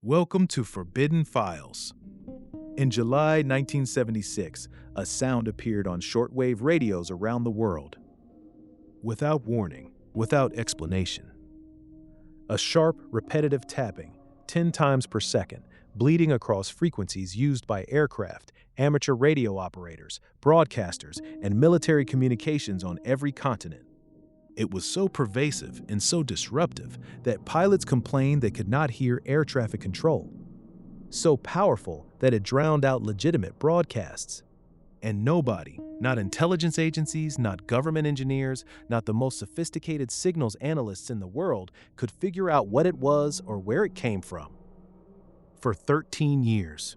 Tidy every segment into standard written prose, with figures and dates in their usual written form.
Welcome to Forbidden Files. In July 1976, a sound appeared on shortwave radios around the world. Without warning, without explanation. A sharp, repetitive tapping, 10 times per second, bleeding across frequencies used by aircraft, amateur radio operators, broadcasters, and military communications on every continent. It was so pervasive and so disruptive that pilots complained they could not hear air traffic control. So powerful that it drowned out legitimate broadcasts. And nobody, not intelligence agencies, not government engineers, not the most sophisticated signals analysts in the world, could figure out what it was or where it came from. For 13 years.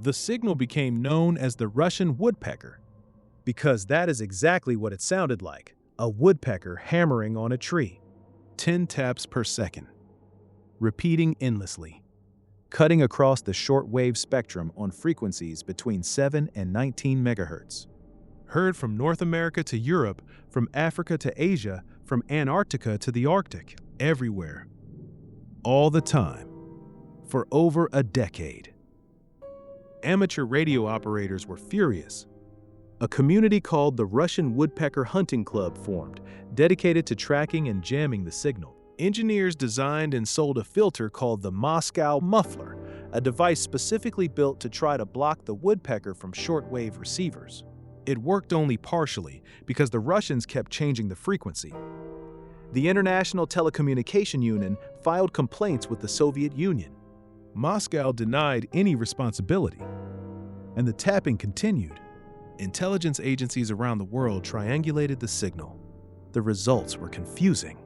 The signal became known as the Russian woodpecker, because that is exactly what it sounded like. A woodpecker hammering on a tree. 10 taps per second. Repeating endlessly. Cutting across the shortwave spectrum on frequencies between 7 and 19 megahertz. Heard from North America to Europe, from Africa to Asia, from Antarctica to the Arctic. Everywhere. All the time. For over a decade. Amateur radio operators were furious. A community called the Russian Woodpecker Hunting Club formed, dedicated to tracking and jamming the signal. Engineers designed and sold a filter called the Moscow Muffler, a device specifically built to try to block the woodpecker from shortwave receivers. It worked only partially because the Russians kept changing the frequency. The International Telecommunication Union filed complaints with the Soviet Union. Moscow denied any responsibility, and the tapping continued. Intelligence agencies around the world triangulated the signal. The results were confusing.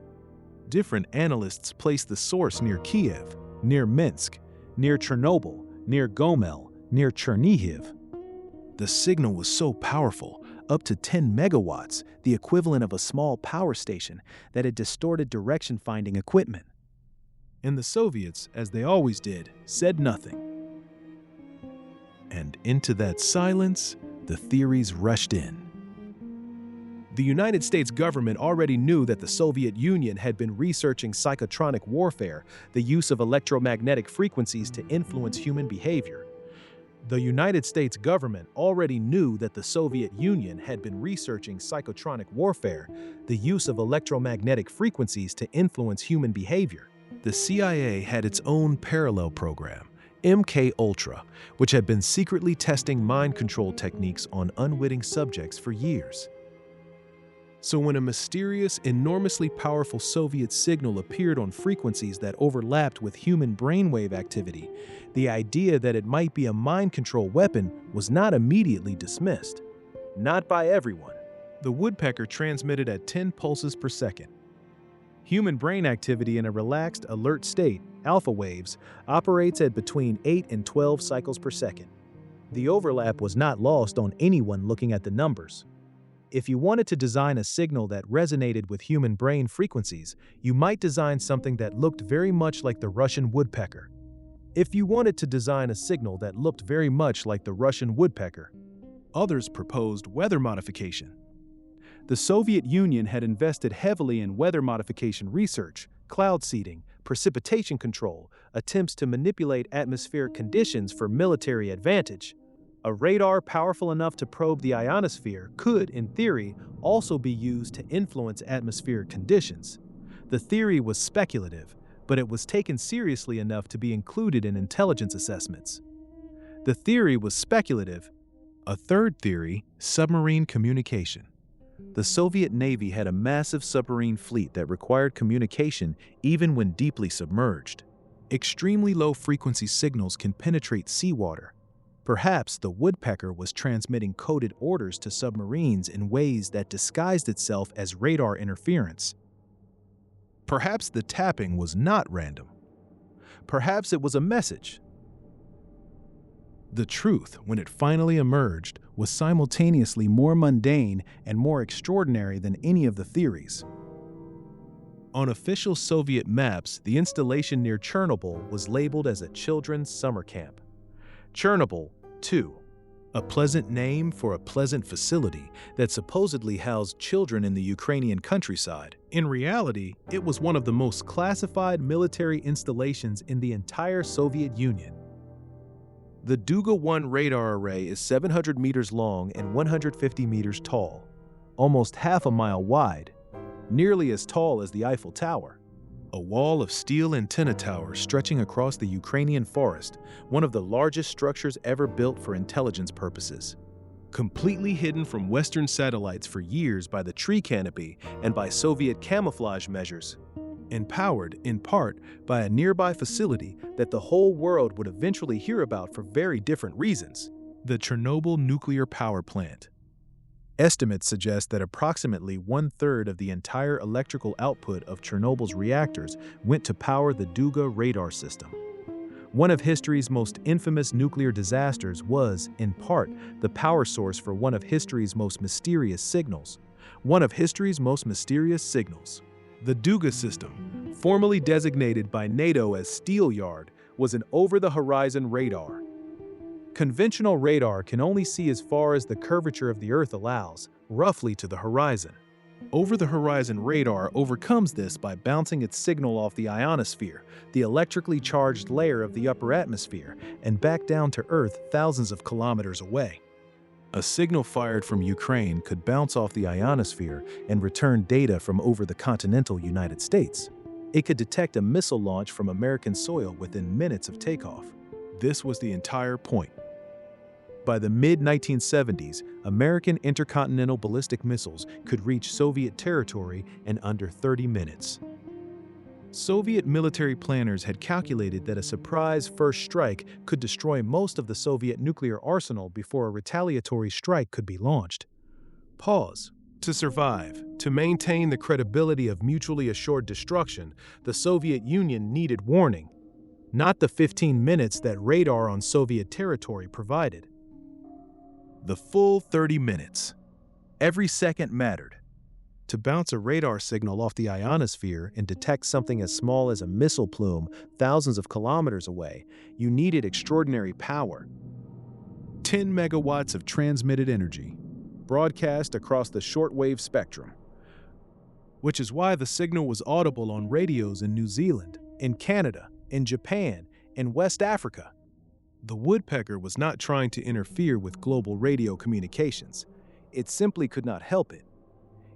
Different analysts placed the source near Kiev, near Minsk, near Chernobyl, near Gomel, near Chernihiv. The signal was so powerful, up to 10 megawatts, the equivalent of a small power station, that it distorted direction-finding equipment. And the Soviets, as they always did, said nothing. And into that silence, the theories rushed in. The United States government already knew that the Soviet Union had been researching psychotronic warfare, the use of electromagnetic frequencies to influence human behavior. The United States government already knew that the Soviet Union had been researching psychotronic warfare, the use of electromagnetic frequencies to influence human behavior. The CIA had its own parallel program, MK-Ultra, which had been secretly testing mind control techniques on unwitting subjects for years. So when a mysterious, enormously powerful Soviet signal appeared on frequencies that overlapped with human brainwave activity, the idea that it might be a mind control weapon was not immediately dismissed. Not by everyone. The woodpecker transmitted at 10 pulses per second. Human brain activity in a relaxed, alert state, alpha waves, operates at between 8 and 12 cycles per second. The overlap was not lost on anyone looking at the numbers. If you wanted to design a signal that resonated with human brain frequencies, you might design something that looked very much like the Russian woodpecker. If you wanted to design a signal that looked very much like the Russian woodpecker, others proposed weather modification. The Soviet Union had invested heavily in weather modification research, cloud seeding, precipitation control, attempts to manipulate atmospheric conditions for military advantage. A radar powerful enough to probe the ionosphere could, in theory, also be used to influence atmospheric conditions. The theory was speculative, but it was taken seriously enough to be included in intelligence assessments. The theory was speculative. A third theory, submarine communication. The Soviet Navy had a massive submarine fleet that required communication even when deeply submerged. Extremely low-frequency signals can penetrate seawater. Perhaps the woodpecker was transmitting coded orders to submarines in ways that disguised itself as radar interference. Perhaps the tapping was not random. Perhaps it was a message. The truth, when it finally emerged, was simultaneously more mundane and more extraordinary than any of the theories. On official Soviet maps, the installation near Chernobyl was labeled as a children's summer camp. Chernobyl, too, a pleasant name for a pleasant facility that supposedly housed children in the Ukrainian countryside. In reality, it was one of the most classified military installations in the entire Soviet Union. The Duga-1 radar array is 700 meters long and 150 meters tall, almost half a mile wide, nearly as tall as the Eiffel Tower. A wall of steel antenna towers stretching across the Ukrainian forest, one of the largest structures ever built for intelligence purposes. Completely hidden from Western satellites for years by the tree canopy and by Soviet camouflage measures, and powered, in part, by a nearby facility that the whole world would eventually hear about for very different reasons: the Chernobyl nuclear power plant. Estimates suggest that approximately one-third of the entire electrical output of Chernobyl's reactors went to power the Duga radar system. One of history's most infamous nuclear disasters was, in part, the power source for one of history's most mysterious signals. The Duga system, formally designated by NATO as Steelyard, was an over-the-horizon radar. Conventional radar can only see as far as the curvature of the Earth allows, roughly to the horizon. Over-the-horizon radar overcomes this by bouncing its signal off the ionosphere, the electrically charged layer of the upper atmosphere, and back down to Earth thousands of kilometers away. A signal fired from Ukraine could bounce off the ionosphere and return data from over the continental United States. It could detect a missile launch from American soil within minutes of takeoff. This was the entire point. By the mid-1970s, American intercontinental ballistic missiles could reach Soviet territory in under 30 minutes. Soviet military planners had calculated that a surprise first strike could destroy most of the Soviet nuclear arsenal before a retaliatory strike could be launched. Pause. To survive, to maintain the credibility of mutually assured destruction, the Soviet Union needed warning, not the 15 minutes that radar on Soviet territory provided. The full 30 minutes. Every second mattered. To bounce a radar signal off the ionosphere and detect something as small as a missile plume thousands of kilometers away, you needed extraordinary power. 10 megawatts of transmitted energy, broadcast across the shortwave spectrum. Which is why the signal was audible on radios in New Zealand, in Canada, in Japan, in West Africa. The woodpecker was not trying to interfere with global radio communications. It simply could not help it.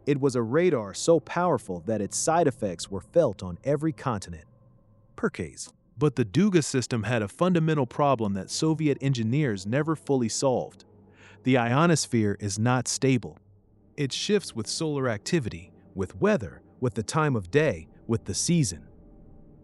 It was a radar so powerful that its side effects were felt on every continent. Percase. But the Duga system had a fundamental problem that Soviet engineers never fully solved. The ionosphere is not stable. It shifts with solar activity, with weather, with the time of day, with the season.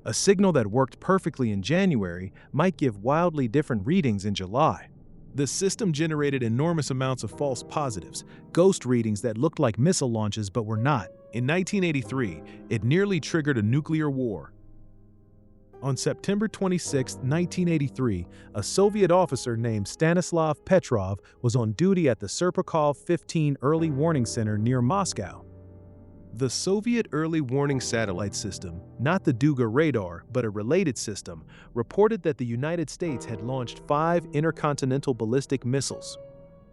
A signal that worked perfectly in January might give wildly different readings in July. The system generated enormous amounts of false positives, ghost readings that looked like missile launches but were not. In 1983, it nearly triggered a nuclear war. On September 26, 1983, a Soviet officer named Stanislav Petrov was on duty at the Serpukhov 15 Early Warning Center near Moscow. The Soviet early warning satellite system, not the Duga radar, but a related system, reported that the United States had launched 5 intercontinental ballistic missiles.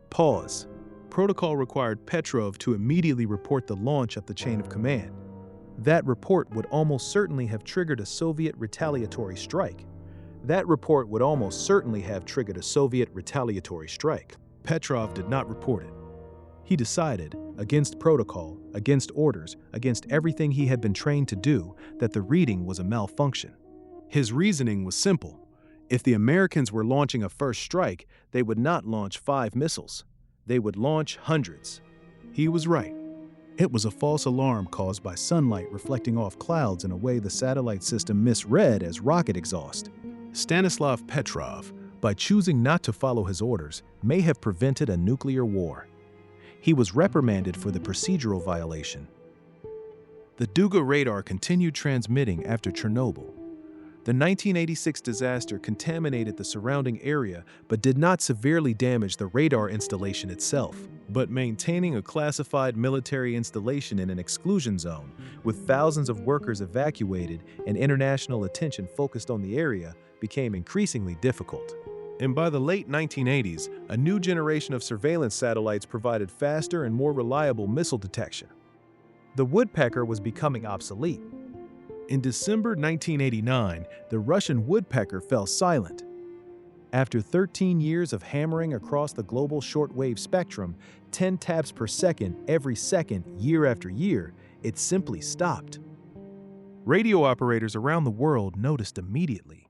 Pause. Protocol required Petrov to immediately report the launch up the chain of command. That report would almost certainly have triggered a Soviet retaliatory strike. Petrov did not report it. He decided, against protocol, against orders, against everything he had been trained to do, that the reading was a malfunction. His reasoning was simple. If the Americans were launching a first strike, they would not launch 5 missiles. They would launch hundreds. He was right. It was a false alarm caused by sunlight reflecting off clouds in a way the satellite system misread as rocket exhaust. Stanislav Petrov, by choosing not to follow his orders, may have prevented a nuclear war. He was reprimanded for the procedural violation. The Duga radar continued transmitting after Chernobyl. The 1986 disaster contaminated the surrounding area but did not severely damage the radar installation itself. But maintaining a classified military installation in an exclusion zone, with thousands of workers evacuated and international attention focused on the area, became increasingly difficult. And by the late 1980s, a new generation of surveillance satellites provided faster and more reliable missile detection. The woodpecker was becoming obsolete. In December 1989, the Russian woodpecker fell silent. After 13 years of hammering across the global shortwave spectrum, 10 taps per second every second, year after year, it simply stopped. Radio operators around the world noticed immediately.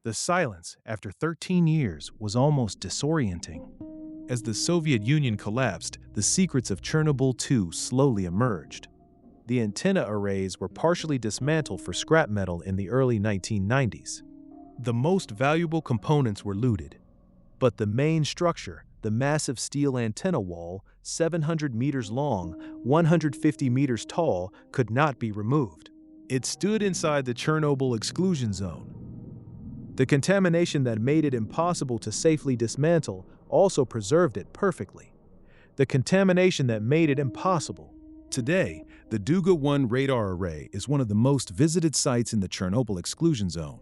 The silence, after 13 years, was almost disorienting. As the Soviet Union collapsed, the secrets of Chernobyl 2 slowly emerged. The antenna arrays were partially dismantled for scrap metal in the early 1990s. The most valuable components were looted, but the main structure, the massive steel antenna wall, 700 meters long, 150 meters tall, could not be removed. It stood inside the Chernobyl exclusion zone. The contamination that made it impossible to safely dismantle also preserved it perfectly. The contamination that made it impossible. Today, the Duga-1 radar array is one of the most visited sites in the Chernobyl exclusion zone.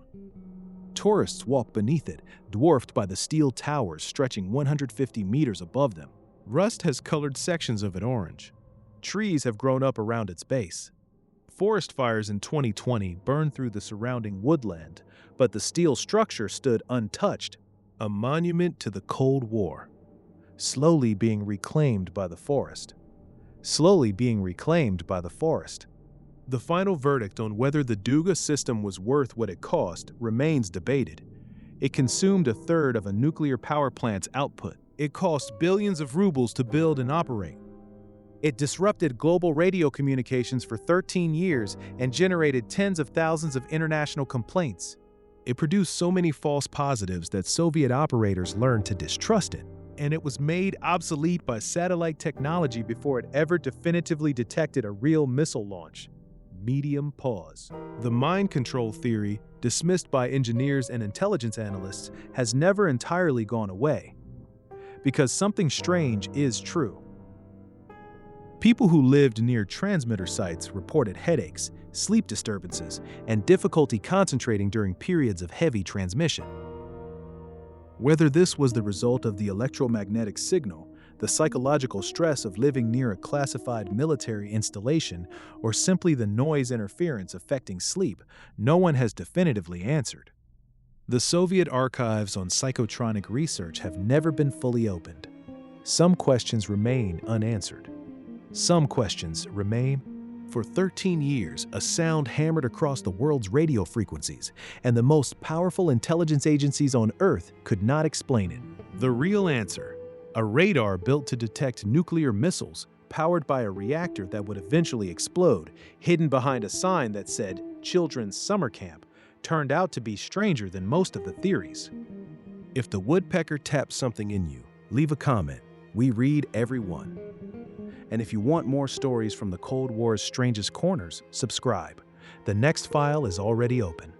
Tourists walk beneath it, dwarfed by the steel towers stretching 150 meters above them. Rust has colored sections of it orange. Trees have grown up around its base. Forest fires in 2020 burned through the surrounding woodland, but the steel structure stood untouched, a monument to the Cold War, slowly being reclaimed by the forest. Slowly being reclaimed by the forest. The final verdict on whether the Duga system was worth what it cost remains debated. It consumed a third of a nuclear power plant's output. It cost billions of rubles to build and operate. It disrupted global radio communications for 13 years and generated tens of thousands of international complaints. It produced so many false positives that Soviet operators learned to distrust it, and it was made obsolete by satellite technology before it ever definitively detected a real missile launch. Medium pause. The mind control theory, dismissed by engineers and intelligence analysts, has never entirely gone away. Because something strange is true. People who lived near transmitter sites reported headaches, sleep disturbances, and difficulty concentrating during periods of heavy transmission. Whether this was the result of the electromagnetic signal, the psychological stress of living near a classified military installation, or simply the noise interference affecting sleep, no one has definitively answered. The Soviet archives on psychotronic research have never been fully opened. Some questions remain unanswered. Some questions remain. For 13 years, a sound hammered across the world's radio frequencies, and the most powerful intelligence agencies on Earth could not explain it. The real answer: a radar built to detect nuclear missiles, powered by a reactor that would eventually explode, hidden behind a sign that said Children's Summer Camp, turned out to be stranger than most of the theories. If the woodpecker taps something in you, leave a comment. We read every one. And if you want more stories from the Cold War's strangest corners, subscribe. The next file is already open.